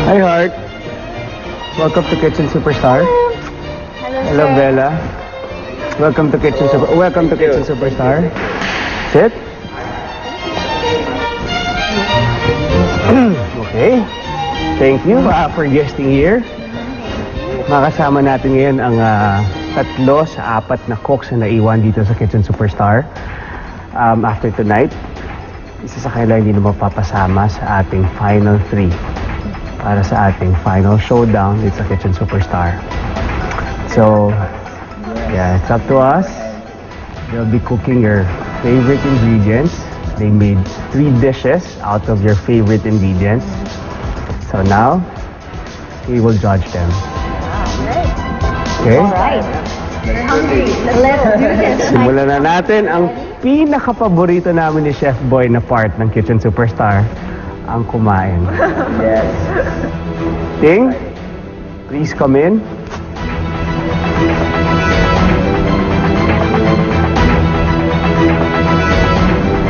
Hi, Heart. Welcome to Kitchen Superstar. Hello, Bella. Welcome to Kitchen Superstar. Sit. Okay. Thank you for guesting here. Makasama natin ngayon ang 3 sa 4 na cooks na naiwan dito sa Kitchen Superstar. After tonight, isa sa kanila hindi na mapapasama sa ating final 3 para sa ating final showdown dito sa Kitchen Superstar. So, yeah, it's up to us. They'll be cooking your favorite ingredients. They made 3 dishes out of your favorite ingredients. So now, we will judge them. Okay? Alright. We're hungry. Let's do this. Simulan na natin ang pinaka-paborito namin ni Chef Boy na part ng Kitchen Superstar, ang kumain. Yes. Ting, please come in.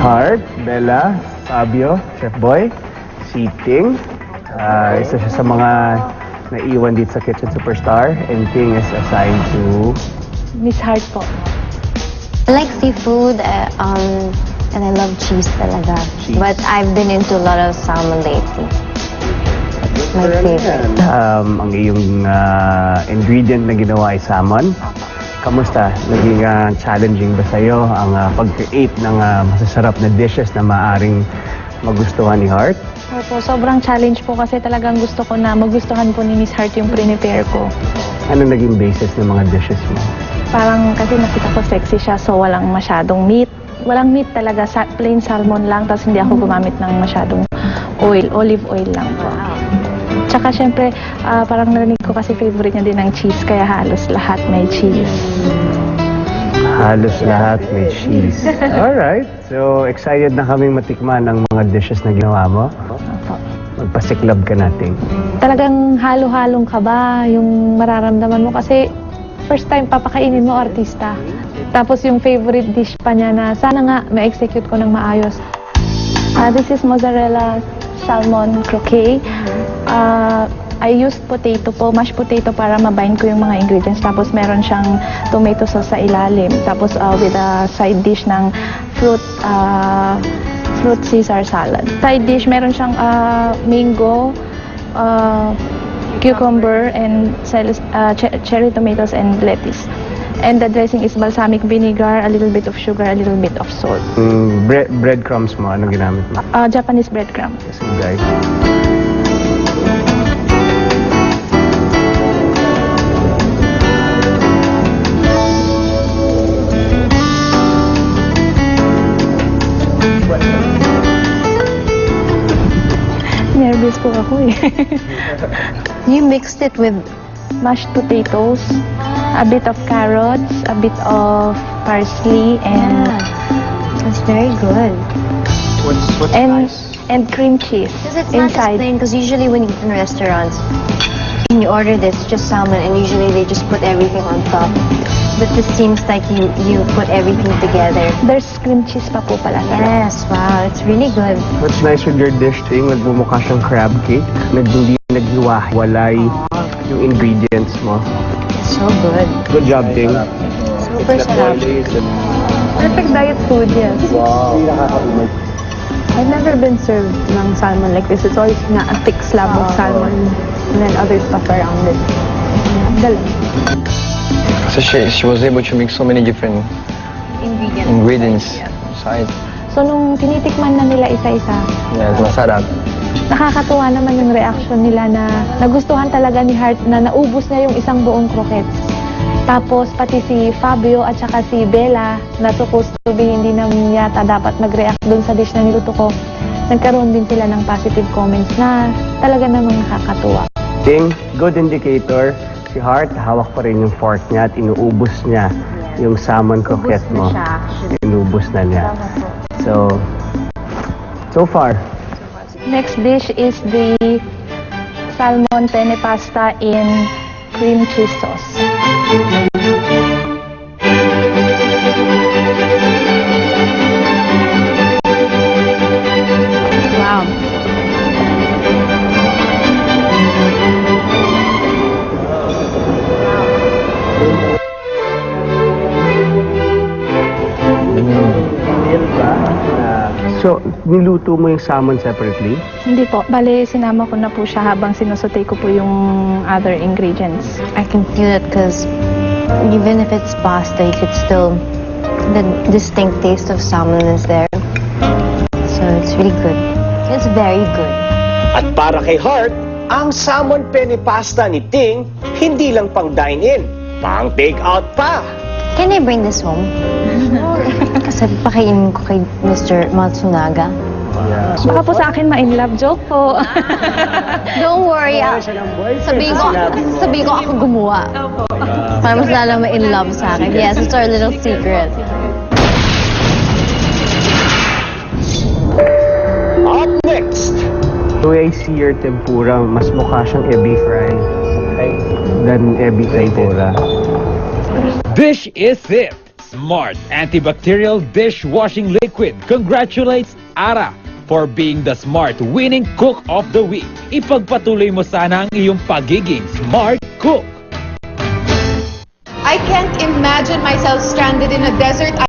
Heart, Bella, Fabio, Chef Boy, si Ting. Isa siya sa mga naiwan dito sa Kitchen Superstar, and Ting is assigned to Miss Heart po. I like seafood, and I love cheese talaga. Cheese. But I've been into a lot of salmon lately. It's my favorite. Ang iyong ingredient na ginawa ay salmon. Kamusta? Naging challenging ba sa'yo ang pag-create ng masasarap na dishes na maaring magustuhan ni Heart? Opo, sobrang challenge po kasi talagang gusto ko na magustuhan po ni Miss Heart yung prepare ko. Ano naging basis ng mga dishes mo? Parang kasi nakita ko sexy siya, so walang masyadong meat. Walang meat talaga, plain salmon lang, tapos hindi ako gumamit ng masyadong oil, olive oil lang po. Tsaka syempre, parang narinig ko kasi favorite niya din ng cheese, kaya halos lahat may cheese. Halos lahat may cheese. Alright. So, excited na kaming matikman ang mga dishes na ginawa mo. Opo. Magpasiklab ka natin. Talagang halo-halong kaba yung mararamdaman mo kasi first time papakainin mo artista. Tapos yung favorite dish pa niya na sana nga ma-execute ko ng maayos. This is mozzarella salmon croquet. I used potato po, mashed potato para mabind ko yung mga ingredients. Tapos meron siyang tomato sauce sa ilalim. Tapos with a side dish ng fruit Caesar salad. Side dish, meron siyang mango, cucumber, and cherry tomatoes and lettuce. And the dressing is balsamic vinegar, a little bit of sugar, a little bit of salt. Breadcrumbs mo, anong ginamit mo? Japanese breadcrumbs. Yes, guys. Nervous po ako eh. You mixed it with Mashed potatoes, a bit of carrots, a bit of parsley, and it's very good. What's and and cream cheese Because it's not just inside. plain, because usually when you eat in restaurants, when you order this, just salmon, and usually they just put everything on top. But this seems like you put everything together. There's cream cheese pa po pala. Yes, wow, it's really good. What's nice with your dish, Ting? Nagmumukha siyang crab cake. Hindi naghiwa-walay yung ingredients mo. It's so good. Good job, Ting. Super sarap. Perfect diet food, yes. Wow. I've never been served ng salmon like this. It's always na a thick slab of salmon and then other stuff around it. Galing. So she was able to mix so many different ingredients inside. So nung tinitikman na nila isa-isa, Yeah, masarap. nakakatuwa naman yung reaction nila na nagustuhan talaga ni Heart na naubos niya yung isang buong croquettes. Tapos pati si Fabio at saka si Bella na supposed to be hindi naman yata dapat mag-react dun sa dish na niluto ko. Nagkaroon din sila ng positive comments na talaga namang nakakatuwa. Ting, good indicator. Si Heart, hawak pa rin yung fork niya at inuubos niya yung salmon croquette mo. Inubos na niya. So far. Next dish is the salmon penne pasta in cream cheese sauce. Wow. So, niluto mo yung salmon separately? Hindi po. Bale, sinama ko na po siya habang sinusote ko po yung other ingredients. I can feel it because even if it's pasta, you could still, the distinct taste of salmon is there. So it's really good. It's very good. At para kay Heart, ang salmon penne pasta ni Ting hindi lang pang dine-in, pang take-out pa. Can I bring this home? Kasi pakainin ko kay Mr. Matsunaga. Baka po sa akin ma-inlove joke po. Don't worry, sabihin ko ako gumawa. Para mas lalo ma-in-love sa akin. Yes, it's our little secret. Up next, The way I see your tempura, mas mukha siyang ebi fry than ebi tempura. This is it! Smart antibacterial dishwashing liquid congratulates Ara for being the smart winning cook of the week. Ipagpatuloy mo sana ang iyong pagiging smart cook. I can't imagine myself stranded in a desert